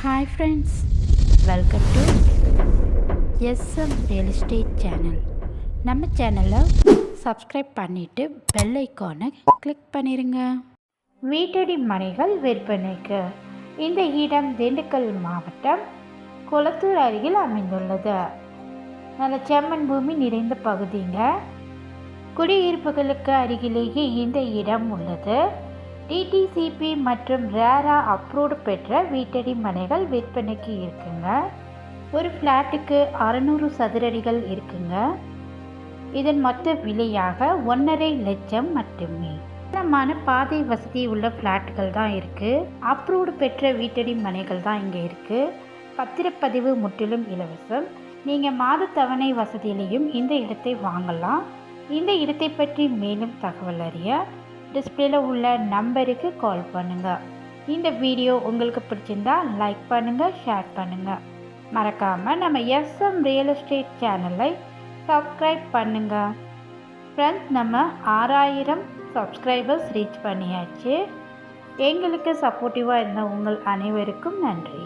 Hi friends, welcome to SM real estate channel. நம்ம சேனலை subscribe பண்ணிவிட்டு பெல் ஐக்கானை கிளிக் பண்ணிடுங்க. வீட்டடி மனைகள் விற்பனைக்கு. இந்த இடம் திண்டுக்கல் மாவட்டம் கொளத்தூர் அருகில் அமைந்துள்ளது. நல்ல செம்மண் பூமி நிறைந்த பகுதிங்க. குடியிருப்புகளுக்கு அருகிலேயே இந்த இடம் உள்ளது. டிடிசிபி மற்றும் ரேரா அப்ரூவ்டு பெற்ற வீட்டடி மனைகள் விற்பனைக்கு இருக்குங்க. ஒரு ஃப்ளாட்டுக்கு 600 சதுரடிகள் இருக்குங்க. இதன் மொத்த விலையாக 1.5 லட்சம் மட்டுமே. தரமான பாதை வசதி உள்ள ஃப்ளாட்டுகள் தான் இருக்குது. அப்ரூவ்டு பெற்ற வீட்டடி மனைகள் தான் இங்கே இருக்குது. பத்திரப்பதிவு முற்றிலும் இலவசம். நீங்கள் மாத தவணை வசதியிலையும் இந்த இடத்தை வாங்கலாம். இந்த இடத்தை பற்றி மேலும் தகவல் அறிய டிஸ்பிளேல உள்ள நம்பருக்கு கால் பண்ணுங்கள். இந்த வீடியோ உங்களுக்கு பிடிச்சிருந்தா லைக் பண்ணுங்கள், ஷேர் பண்ணுங்கள். மறக்காமல் நம்ம எஸ்எம் ரியல் எஸ்டேட் சேனலை சப்ஸ்கிரைப் பண்ணுங்கள். ஃப்ரெண்ட்ஸ், நம்ம 6000 சப்ஸ்கிரைபர்ஸ் ரீச் பண்ணியாச்சு. எங்களுக்கு சப்போர்ட்டிவாக இருந்த உங்கள் அனைவருக்கும் நன்றி.